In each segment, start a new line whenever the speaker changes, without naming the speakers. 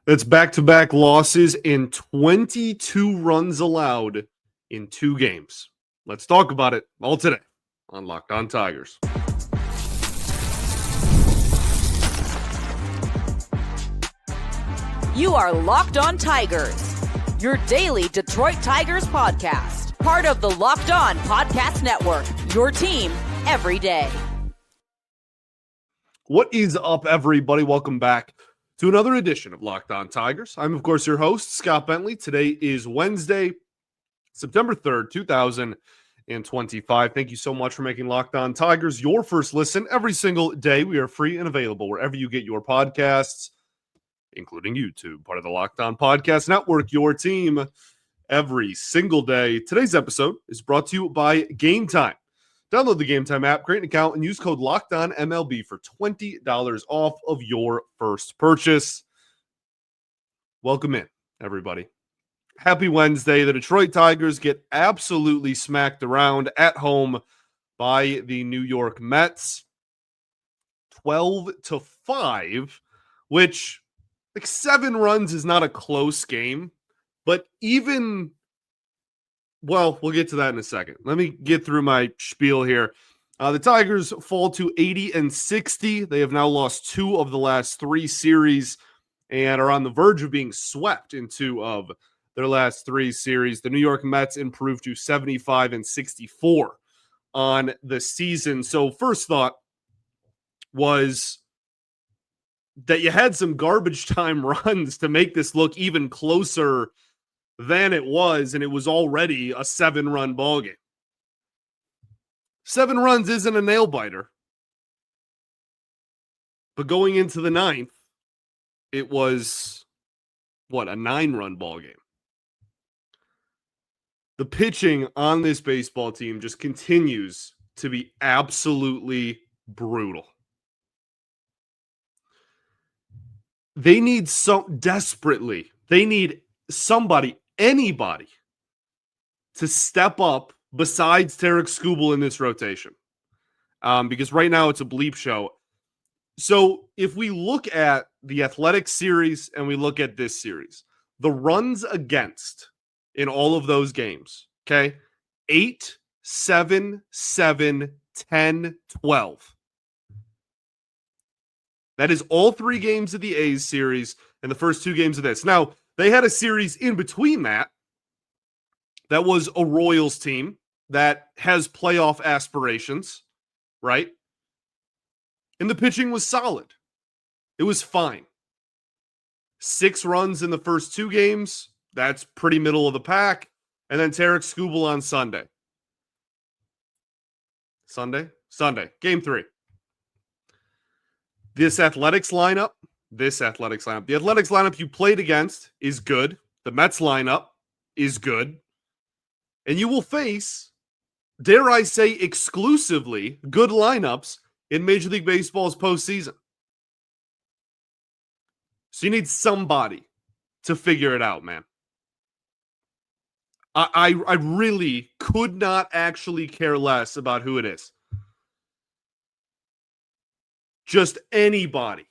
That's back-to-back losses and 22 runs allowed in 2 games. Let's talk about it all today on Locked On Tigers.
You are Locked On Tigers, your daily Detroit Tigers podcast. Part of the Locked On Podcast Network, your team every day.
What is up, everybody? Welcome back to another edition of Locked On Tigers. I'm, of course, your host, Scott Bentley. Today is Wednesday, September 3rd, 2025. Thank you so much for making Locked On Tigers your first listen every single day. We are free and available wherever you get your podcasts, including YouTube, part of the Locked On Podcast Network, your team every single day. Today's episode is brought to you by Game Time. Download the Game Time app, create an account, and use code LOCKEDONMLB for $20 off of your first purchase. Welcome in, everybody. Happy Wednesday. The Detroit Tigers get absolutely smacked around at home by the New York Mets. 12-5, which, 7 runs is not a close game, but even... Well, we'll get to that in a second. Let me get through my spiel here. The Tigers fall to 80-60. They have now lost 2 of the last 3 series and are on the verge of being swept in 2 of their last 3 series. The New York Mets improved to 75-64 on the season. So first thought was that you had some garbage time runs to make this look even closer than it was, and it was already a 7-run ballgame. 7 runs isn't a nail-biter. But going into the 9th, it was, a 9-run ballgame. The pitching on this baseball team just continues to be absolutely brutal. They need desperately, they need somebody, anybody, to step up besides Tarek Skubal in this rotation. Because right now it's a bleep show. So if we look at the Athletics series and we look at this series, the runs against in all of those games, okay? 8, 7, 7, 10, 12. That is all 3 games of the A's series and the first 2 games of this. Now, they had a series in between that was a Royals team that has playoff aspirations, right? And the pitching was solid. It was fine. 6 runs in the first 2 games. That's pretty middle of the pack. And then Tarek Skubal on Sunday. Sunday. Game 3. The Athletics lineup you played against is good. The Mets lineup is good. And you will face, dare I say, exclusively good lineups in Major League Baseball's postseason. So you need somebody to figure it out, man. I really could not actually care less about who it is. Just anybody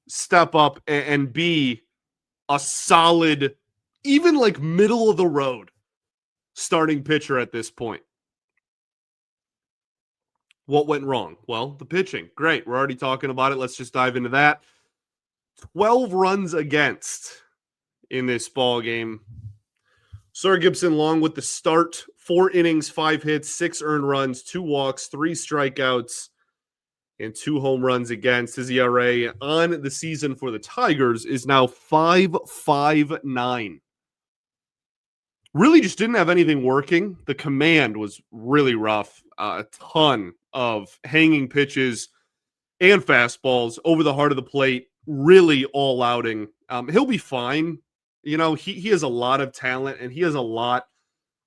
step up and be a solid, even like middle of the road starting pitcher at this point. What went wrong? Well, the pitching. Great. We're already talking about it. Let's just dive into that. 12 runs against in this ball game. Sir Gibson Long with the start. 4 innings, 5 hits, 6 earned runs, 2 walks, 3 strikeouts, and 2 home runs against. His ERA on the season for the Tigers is now 5.59. Really just didn't have anything working. The command was really rough. A ton of hanging pitches and fastballs over the heart of the plate. Really all outing. He'll be fine. You know, he has a lot of talent and he has a lot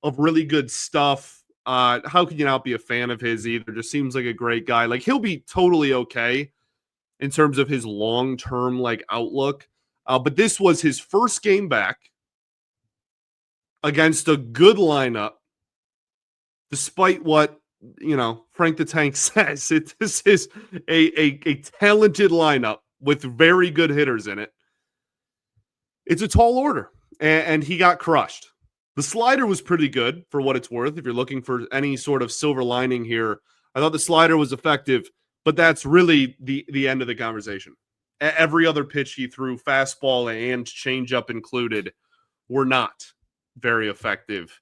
of really good stuff. How could you not be a fan of his either? Just seems like a great guy. Like, he'll be totally okay in terms of his long-term outlook. But this was his first game back against a good lineup, despite what, Frank the Tank says. This is a talented lineup with very good hitters in it. It's a tall order, and he got crushed. The slider was pretty good for what it's worth. If you're looking for any sort of silver lining here, I thought the slider was effective, but that's really the end of the conversation. Every other pitch he threw, fastball and changeup included, were not very effective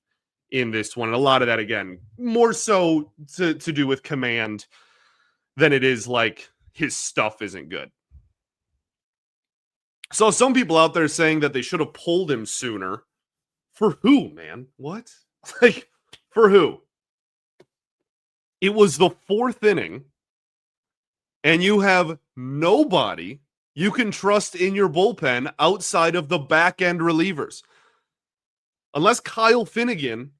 in this one. And a lot of that, again, more so to do with command than it is like his stuff isn't good. So some people out there saying that they should have pulled him sooner. For who, man? What? Like, for who? It was the fourth inning, and you have nobody you can trust in your bullpen outside of the back-end relievers. Unless Kyle Finnegan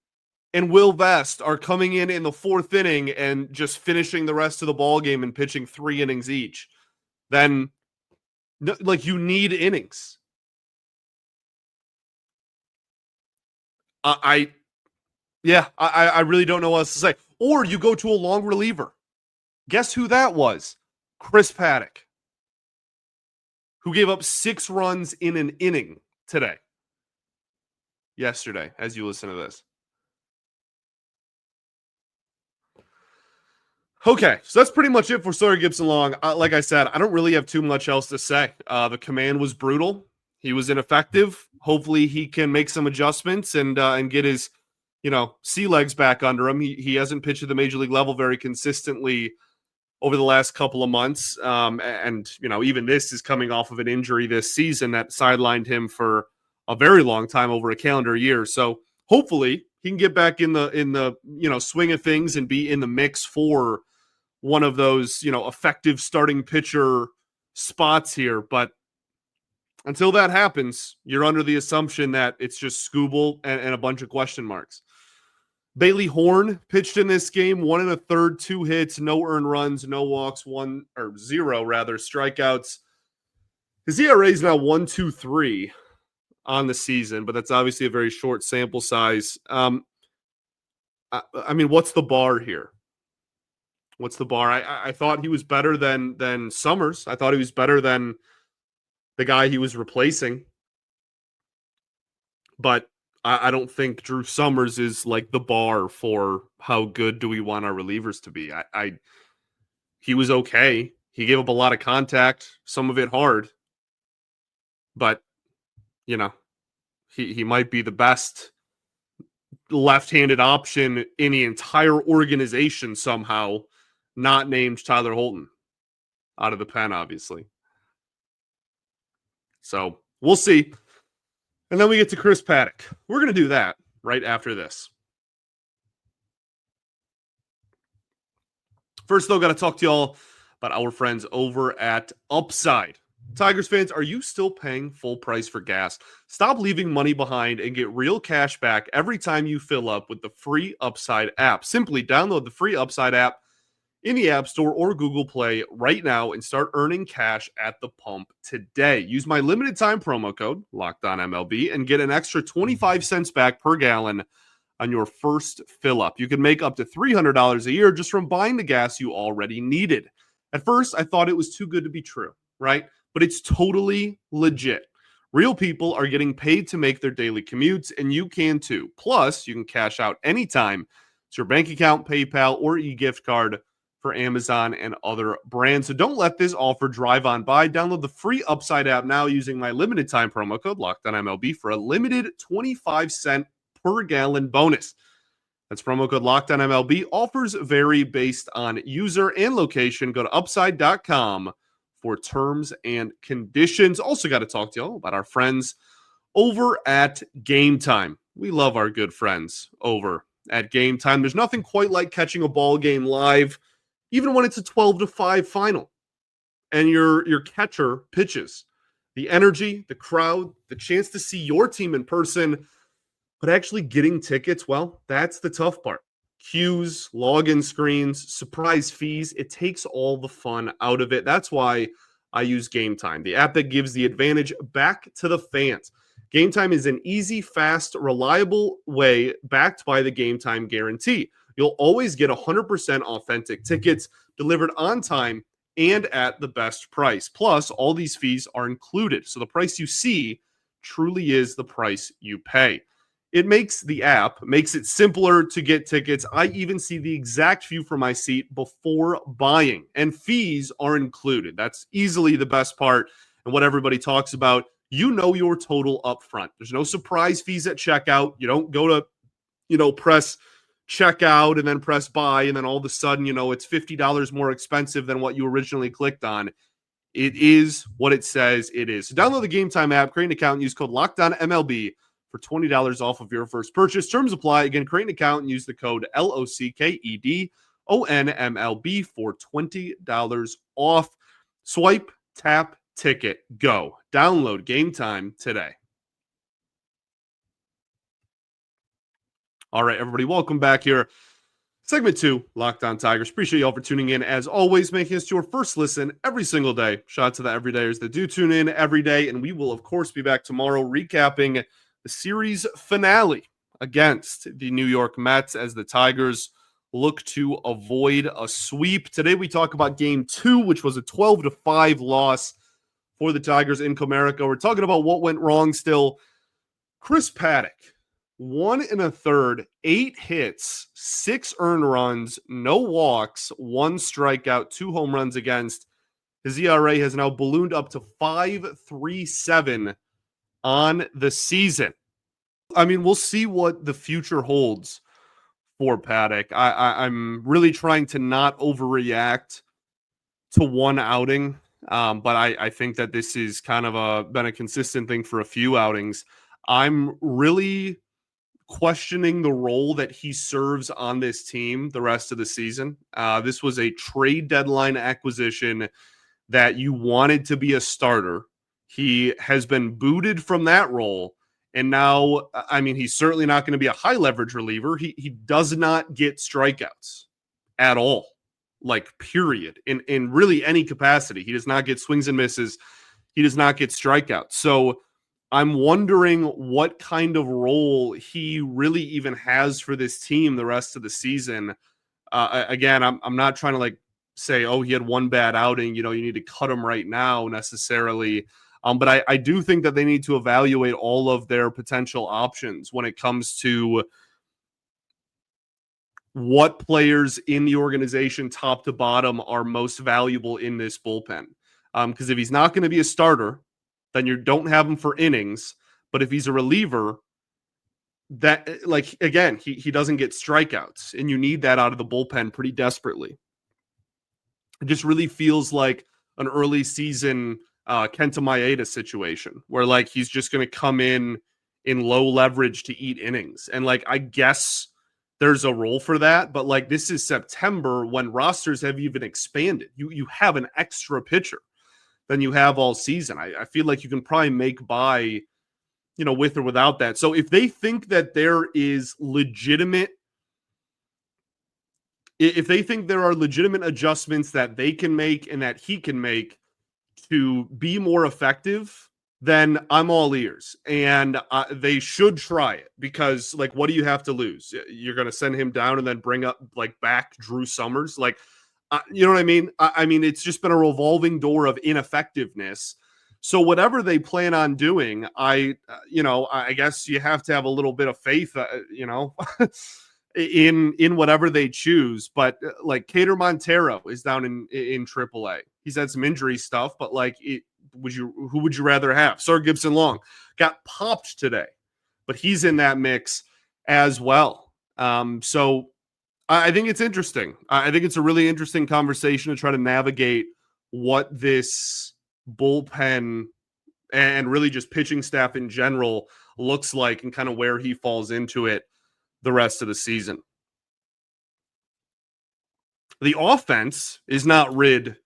and Will Vest are coming in the fourth inning and just finishing the rest of the ball game and pitching 3 innings each, then, like, you need innings. I really don't know what else to say. Or you go to a long reliever. Guess who that was? Chris Paddack, who gave up 6 runs in an inning yesterday, as you listen to this. Okay, so that's pretty much it for Sawyer Gipson-Long. Like I said, I don't really have too much else to say. The command was brutal. He was ineffective. Hopefully he can make some adjustments and get his, sea legs back under him. He hasn't pitched at the major league level very consistently over the last couple of months. And even this is coming off of an injury this season that sidelined him for a very long time, over a calendar year. So hopefully he can get back in the swing of things and be in the mix for one of those, effective starting pitcher spots here. But until that happens, you're under the assumption that it's just Skubal and a bunch of question marks. Bailey Horn pitched in this game, 1 1/3, 2 hits, no earned runs, no walks, 0 strikeouts. His ERA is now 1.23 on the season, but that's obviously a very short sample size. I mean, what's the bar here? What's the bar? I thought he was better than Summers. I thought he was better than the guy he was replacing. But I don't think Drew Summers is like the bar for how good do we want our relievers to be. He was okay. He gave up a lot of contact, some of it hard. But, he might be the best left-handed option in the entire organization somehow, not named Tyler Holton out of the pen, obviously. So we'll see. And then we get to Chris Paddack. We're going to do that right after this. First, though, got to talk to y'all about our friends over at Upside. Tigers fans, are you still paying full price for gas? Stop leaving money behind and get real cash back every time you fill up with the free Upside app. Simply download the free Upside app in the App Store or Google Play right now and start earning cash at the pump today. Use my limited time promo code, LOCKEDONMLB, and get an extra 25 cents back per gallon on your first fill up. You can make up to $300 a year just from buying the gas you already needed. At first, I thought it was too good to be true, right? But it's totally legit. Real people are getting paid to make their daily commutes, and you can too. Plus, you can cash out anytime. It's your bank account, PayPal, or e-gift card for Amazon and other brands. So don't let this offer drive on by. Download the free Upside app now using my limited time promo code LOCKEDONMLB for a limited 25-cent per gallon bonus. That's promo code LOCKEDONMLB. Offers vary based on user and location. Go to upside.com for terms and conditions. Also got to talk to y'all about our friends over at Game Time. We love our good friends over at Game Time. There's nothing quite like catching a ball game live, even when it's a 12-5 final and your catcher pitches. The energy, the crowd, the chance to see your team in person, but actually getting tickets, well, that's the tough part. Queues, login screens, surprise fees, it takes all the fun out of it. That's why I use Game Time, the app that gives the advantage back to the fans. Game Time is an easy, fast, reliable way backed by the Game Time guarantee. You'll always get 100% authentic tickets delivered on time and at the best price. Plus, all these fees are included. So the price you see truly is the price you pay. It makes the app, makes it simpler to get tickets. I even see the exact view from my seat before buying, and fees are included. That's easily the best part and what everybody talks about. You know your total up front. There's no surprise fees at checkout. You don't go to, press checkout and then press buy, and then all of a sudden, it's $50 more expensive than what you originally clicked on. It is what it says it is. So download the Game Time app, create an account, and use code LOCKEDONMLB for $20 off of your first purchase. Terms apply. Again, create an account and use the code LOCKEDONMLB for $20 off. Swipe, tap, ticket, go. Download Game Time today. All right, everybody, welcome back here. Segment 2, Locked On Tigers. Appreciate y'all for tuning in. As always, making us your first listen every single day. Shout out to the everydayers that do tune in every day. And we will, of course, be back tomorrow recapping the series finale against the New York Mets as the Tigers look to avoid a sweep. Today we talk about Game 2, which was a 12-5 loss for the Tigers in Comerica. We're talking about what went wrong still. Chris Paddack, 1 1/3, 8 hits, 6 earned runs, no walks, 1 strikeout, 2 home runs against. His ERA has now ballooned up to 5.37 on the season. I mean, we'll see what the future holds for Paddack. I'm really trying to not overreact to one outing, but I think that this is kind of been a consistent thing for a few outings. I'm really questioning the role that he serves on this team the rest of the season. This was a trade deadline acquisition that you wanted to be a starter. He has been booted from that role. And now, I mean, he's certainly not going to be a high leverage reliever. He does not get strikeouts at all, like period, in really any capacity. He does not get swings and misses. He does not get strikeouts. So I'm wondering what kind of role he really even has for this team the rest of the season. Again, I'm not trying to say, oh, he had one bad outing, you need to cut him right now necessarily. But I do think that they need to evaluate all of their potential options when it comes to what players in the organization, top to bottom, are most valuable in this bullpen. Because if he's not going to be a starter, then you don't have him for innings. But if he's a reliever, that again, he doesn't get strikeouts, and you need that out of the bullpen pretty desperately. It just really feels like an early season Kenta Maeda situation where he's just going to come in low leverage to eat innings. And I guess there's a role for that, but this is September when rosters have even expanded. You have an extra pitcher than you have all season. I feel like you can probably make by, with or without that. So if they think that there is if they think there are legitimate adjustments that they can make and that he can make to be more effective, then I'm all ears. And they should try it because, what do you have to lose? You're going to send him down and then bring up, back Drew Summers? You know what I mean? I mean, it's just been a revolving door of ineffectiveness. So whatever they plan on doing, I guess you have to have a little bit of faith, in whatever they choose. But Cater Montero is down in AAA. He's had some injury stuff, but who would you rather have? Sir Gibson Long got popped today, but he's in that mix as well. So I think it's interesting. I think it's a really interesting conversation to try to navigate what this bullpen and really just pitching staff in general looks like and kind of where he falls into it the rest of the season. The offense is not rid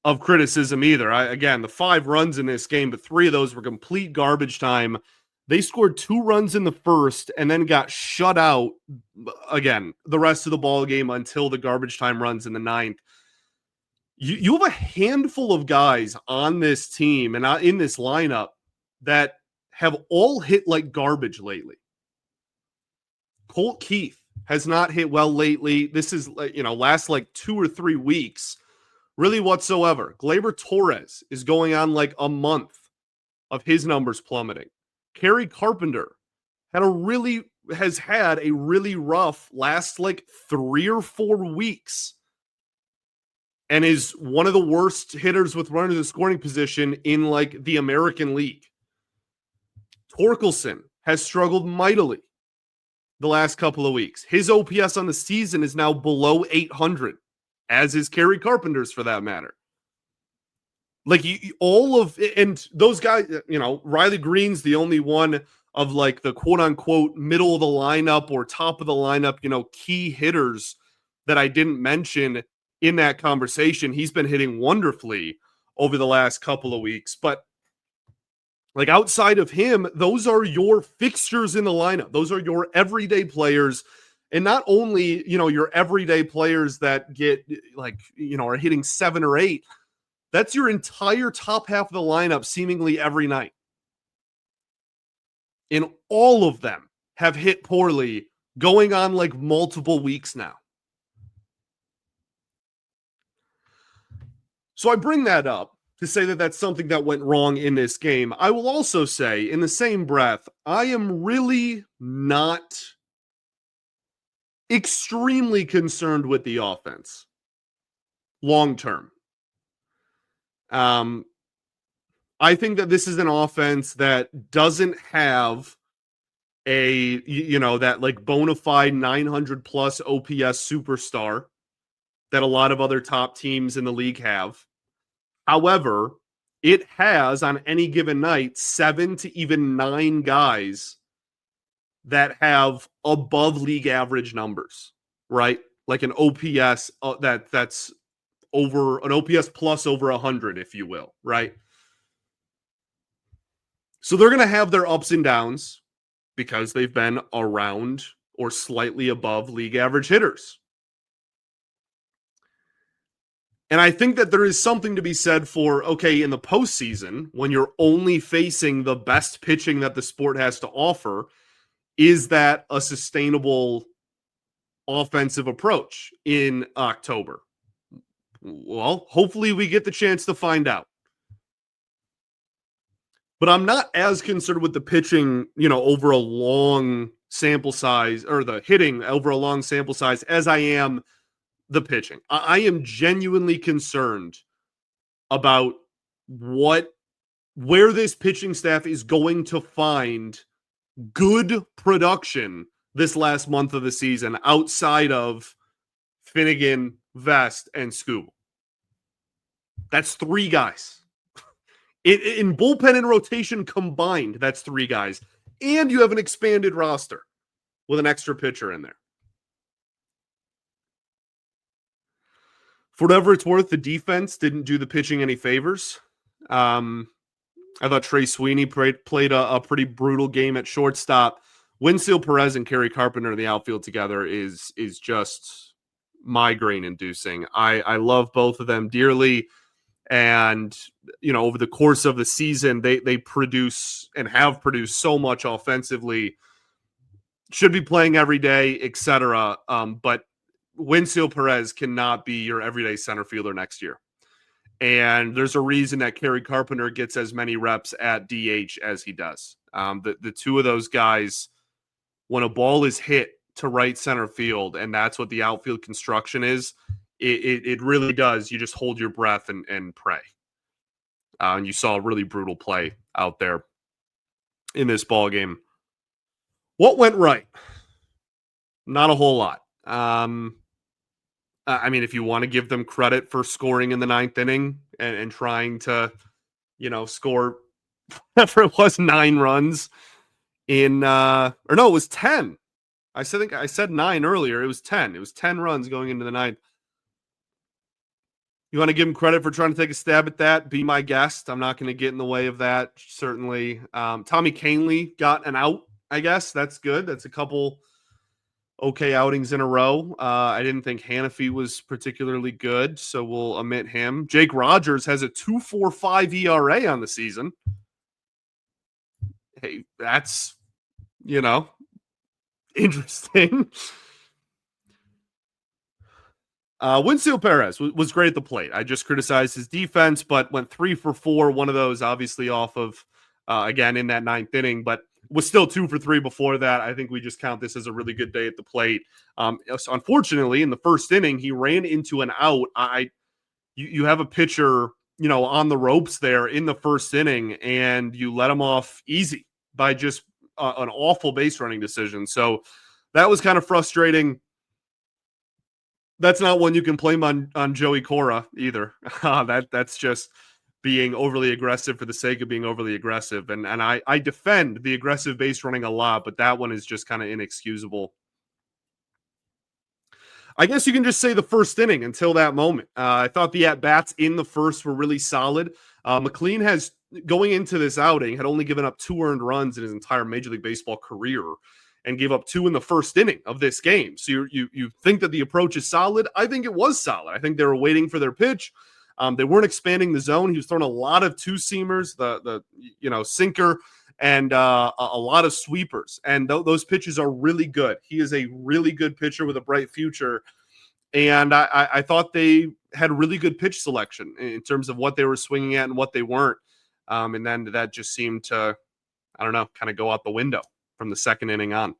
of criticism either. Again, the 5 runs in this game, but 3 of those were complete garbage time. They scored 2 runs in the first and then got shut out again the rest of the ball game until the garbage time runs in the 9th. You have a handful of guys on this team and in this lineup that have all hit like garbage lately. Colt Keith has not hit well lately. This is last 2 or 3 weeks really whatsoever. Gleyber Torres is going on like a month of his numbers plummeting. Kerry Carpenter has had a really rough last like 3 or 4 weeks and is one of the worst hitters with runners in scoring position in like the American League. Torkelson has struggled mightily the last couple of weeks. His OPS on the season is now below 800, as is Kerry Carpenter's for that matter. Like and those guys, Riley Greene's the only one of like the quote unquote middle of the lineup or top of the lineup, key hitters that I didn't mention in that conversation. He's been hitting wonderfully over the last couple of weeks, but like outside of him, those are your fixtures in the lineup. Those are your everyday players. And not only, your everyday players that get like, are hitting 7 or 8, that's your entire top half of the lineup seemingly every night. And all of them have hit poorly going on like multiple weeks now. So I bring that up to say that that's something that went wrong in this game. I will also say, in the same breath, I am really not extremely concerned with the offense long term. I think that this is an offense that doesn't have that like bona fide 900 plus OPS superstar that a lot of other top teams in the league have. However, it has on any given night 7 to even 9 guys that have above league average numbers, right? Like an OPS that's over an OPS plus over 100, if you will, right? So they're going to have their ups and downs because they've been around or slightly above league average hitters. And I think that there is something to be said for, okay, in the postseason, when you're only facing the best pitching that the sport has to offer, is that a sustainable offensive approach in October? Well, hopefully we get the chance to find out. But I'm not as concerned with the pitching, over a long sample size, or the hitting over a long sample size, as I am the pitching. I am genuinely concerned about where this pitching staff is going to find good production this last month of the season outside of Finnegan, Vest, and Scoob. That's 3 guys. In bullpen and rotation combined, that's 3 guys. And you have an expanded roster with an extra pitcher in there. For whatever it's worth, the defense didn't do the pitching any favors. I thought Trey Sweeney played a pretty brutal game at shortstop. Winfield Perez and Kerry Carpenter in the outfield together is just migraine-inducing. I love both of them dearly. And, over the course of the season, they produce and have produced so much offensively. Should be playing every day, etc. But Winfield Perez cannot be your everyday center fielder next year. And there's a reason that Kerry Carpenter gets as many reps at DH as he does. The 2 of those guys, when a ball is hit to right center field, and that's what the outfield construction is, it really does. You just hold your breath and pray. And you saw a really brutal play out there in this ball game. What went right? Not a whole lot. If you want to give them credit for scoring in the 9th inning and trying to, score whatever it was, 9 runs it was 10. I said 9 earlier. It was 10. It was 10 runs going into the 9th. You want to give them credit for trying to take a stab at that? Be my guest. I'm not going to get in the way of that, certainly. Tommy Kahnle got an out, I guess. That's good. That's a couple okay outings in a row. I didn't think Hannafy was particularly good, so we'll omit him. Jake Rogers has a 2.45 ERA on the season. Hey, that's, interesting. Winfield Perez was great at the plate. I just criticized his defense, but went 3 for 4. One of those obviously off of, again, in that ninth inning, but was still 2 for 3 before that. I think we just count this as a really good day at the plate. So unfortunately, in the first inning, he ran into an out. You have a pitcher, on the ropes there in the first inning, and you let him off easy by just an awful base running decision. So that was kind of frustrating. That's not one you can blame on Joey Cora either. That's just being overly aggressive for the sake of being overly aggressive. And I defend the aggressive base running a lot, but that one is just kind of inexcusable. I guess you can just say the first inning until that moment. I thought the at-bats in the first were really solid. McLean has, going into this outing, had only given up 2 earned runs in his entire Major League Baseball career and gave up 2 in the first inning of this game. So you think that the approach is solid? I think it was solid. I think they were waiting for their pitch. They weren't expanding the zone. He was throwing a lot of two-seamers, the sinker, and a lot of sweepers. And those pitches are really good. He is a really good pitcher with a bright future. And I thought they had really good pitch selection in terms of what they were swinging at and what they weren't. And then that just seemed to, kind of go out the window from the second inning on.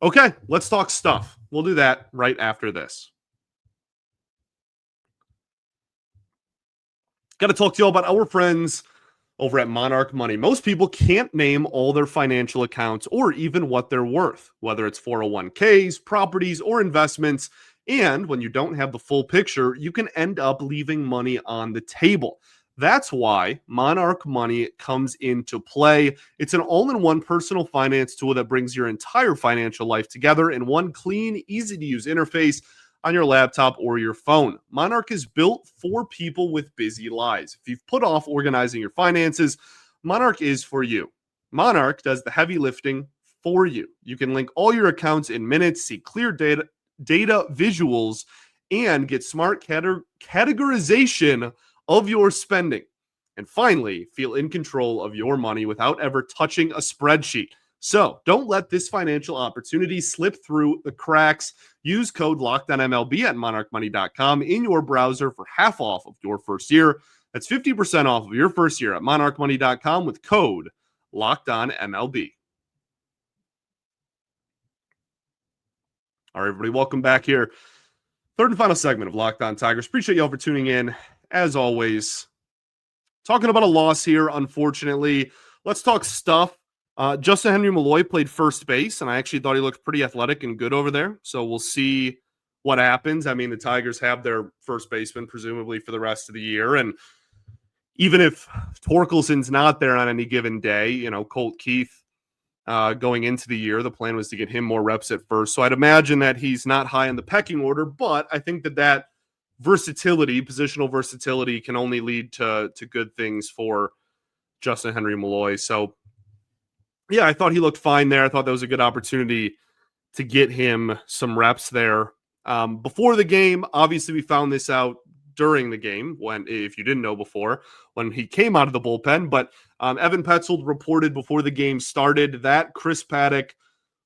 Okay, let's talk stuff. We'll do that right after this. Got to talk to you all about our friends over at Monarch Money. Most people can't name all their financial accounts or even what they're worth, whether it's 401ks, properties, or investments. And when you don't have the full picture, you can end up leaving money on the table. That's why Monarch Money comes into play. It's an all-in-one personal finance tool that brings your entire financial life together in one clean, easy-to-use interface on your laptop or your phone. Monarch is built for people with busy lives. If you've put off organizing your finances, Monarch is for you. Monarch does the heavy lifting for you. You can link all your accounts in minutes, see clear data visuals, and get smart categorization of your spending. And finally, feel in control of your money without ever touching a spreadsheet. So don't let this financial opportunity slip through the cracks. Use code LOCKEDONMLB at monarchmoney.com in your browser for half off of your first year. That's 50% off of your first year at monarchmoney.com with code LOCKEDONMLB. All right, everybody, welcome back here. Third and final segment of Locked On Tigers. Appreciate y'all for tuning in. As always, talking about a loss here, unfortunately. Let's talk stuff. Justin Henry Malloy played first base, and I actually thought he looked pretty athletic and good over there. So we'll see what happens. I mean, the Tigers have their first baseman, presumably, for the rest of the year. And even if Torkelson's not there on any given day, Colt Keith going into the year, the plan was to get him more reps at first. So I'd imagine that he's not high in the pecking order, but I think that versatility, positional versatility, can only lead to good things for Justin Henry Malloy. So, yeah, I thought he looked fine there. I thought that was a good opportunity to get him some reps there. Before the game, obviously we found this out during the game, when, if you didn't know before, when he came out of the bullpen. But Evan Petzold reported before the game started that Chris Paddack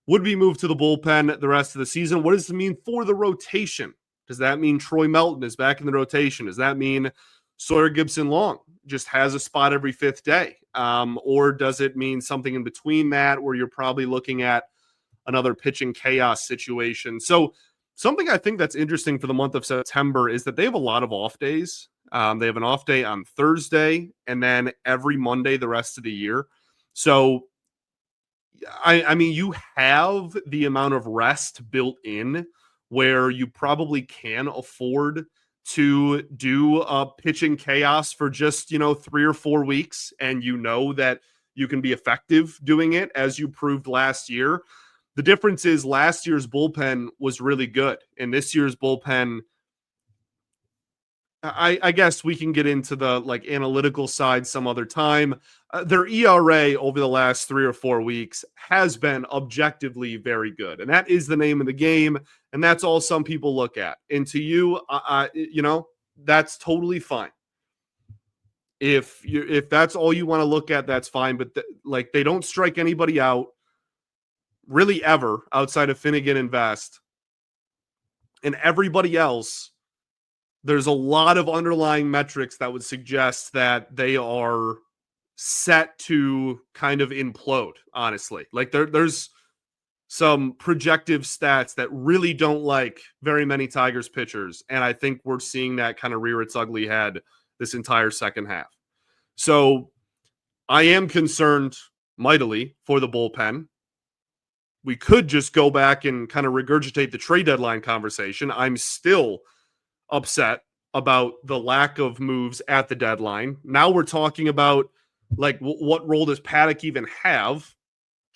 would be moved to the bullpen the rest of the season. What does it mean for the rotation? Does that mean Troy Melton is back in the rotation? Does that mean Sawyer Gibson-Long just has a spot every fifth day? Or does it mean something in between that, where you're probably looking at another pitching chaos situation? So something I think that's interesting for the month of September is that they have a lot of off days. They have an off day on Thursday and then every Monday the rest of the year. So, I mean, you have the amount of rest built in where you probably can afford to do pitching chaos for just, 3 or 4 weeks. And that you can be effective doing it, as you proved last year. The difference is last year's bullpen was really good. And this year's bullpen, I guess we can get into the analytical side some other time. Their ERA over the last 3 or 4 weeks has been objectively very good. And that is the name of the game. And that's all some people look at. And to you, that's totally fine. If that's all you want to look at, that's fine. But they don't strike anybody out really ever outside of Finnegan and Vest. And everybody else, there's a lot of underlying metrics that would suggest that they are set to kind of implode, honestly. Like there's some projective stats that really don't like very many Tigers pitchers. And I think we're seeing that kind of rear its ugly head this entire second half. So I am concerned mightily for the bullpen. We could just go back and kind of regurgitate the trade deadline conversation. I'm still upset about the lack of moves at the deadline. Now we're talking about like what role does Paddack even have?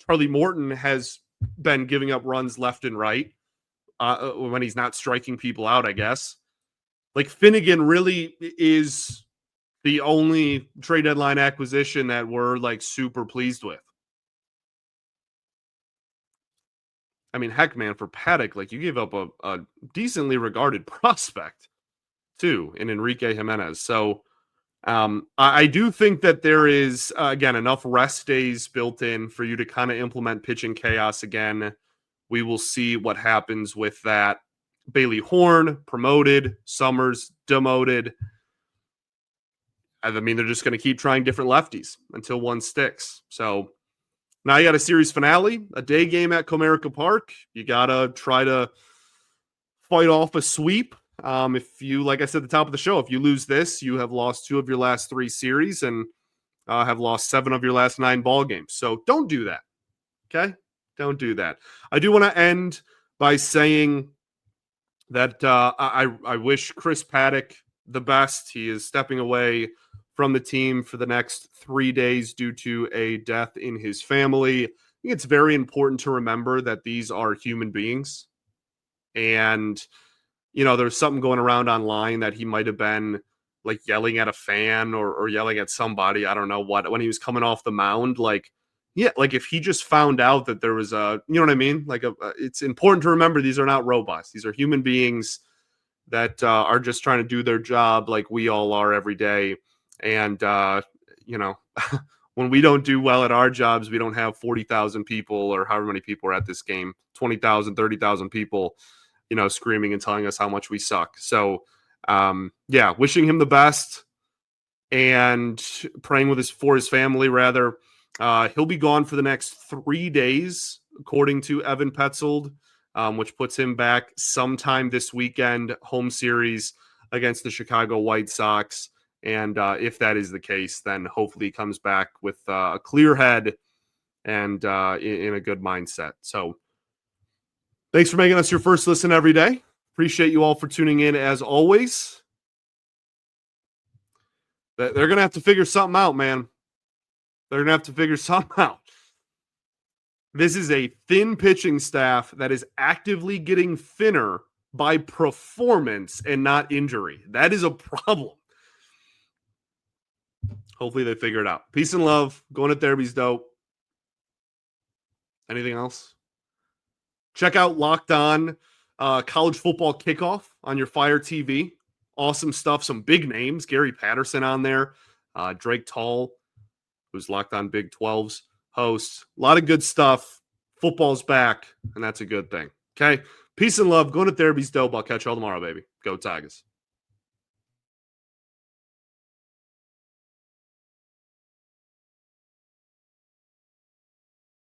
Charlie Morton has been giving up runs left and right when he's not striking people out, I guess. Like Finnegan really is the only trade deadline acquisition that we're like super pleased with. I mean, heck, man, for Paddack, like you gave up a decently regarded prospect too in Enrique Jimenez. So I do think that there is, again, enough rest days built in for you to kind of implement pitching chaos again. We will see what happens with that. Bailey Horn, promoted. Summers, demoted. I mean, they're just going to keep trying different lefties until one sticks. So now you got a series finale, a day game at Comerica Park. You got to try to fight off a sweep. If you, like I said at the top of the show, if you lose this, you have lost 2 of your last 3 series and have lost 7 of your last 9 ball games. So don't do that. Okay? Don't do that. I do want to end by saying that I wish Chris Paddack the best. He is stepping away from the team for the next 3 days due to a death in his family. I think it's very important to remember that these are human beings. And, you know, there's something going around online that he might have been like yelling at a fan or yelling at somebody. I don't know what, when he was coming off the mound. Like, yeah, like if he just found out that there was a, you know what I mean? Like it's important to remember these are not robots. These are human beings that are just trying to do their job like we all are every day. And, you know, when we don't do well at our jobs, we don't have 40,000 people or however many people are at this game, 20,000, 30,000 people, you know, screaming and telling us how much we suck. So, yeah, wishing him the best and praying for his family, rather. He'll be gone for the next 3 days, according to Evan Petzold, which puts him back sometime this weekend, home series against the Chicago White Sox. And if that is the case, then hopefully he comes back with a clear head and in a good mindset. So thanks for making us your first listen every day. Appreciate you all for tuning in as always. They're going to have to figure something out, man. They're going to have to figure something out. This is a thin pitching staff that is actively getting thinner by performance and not injury. That is a problem. Hopefully they figure it out. Peace and love. Going to therapy's dope. Anything else? Check out Locked On College Football Kickoff on your Fire TV. Awesome stuff. Some big names. Gary Patterson on there. Drake Tall, who's Locked On Big 12's host. A lot of good stuff. Football's back, and that's a good thing. Okay? Peace and love. Going to therapy's dope. I'll catch you all tomorrow, baby. Go Tigers.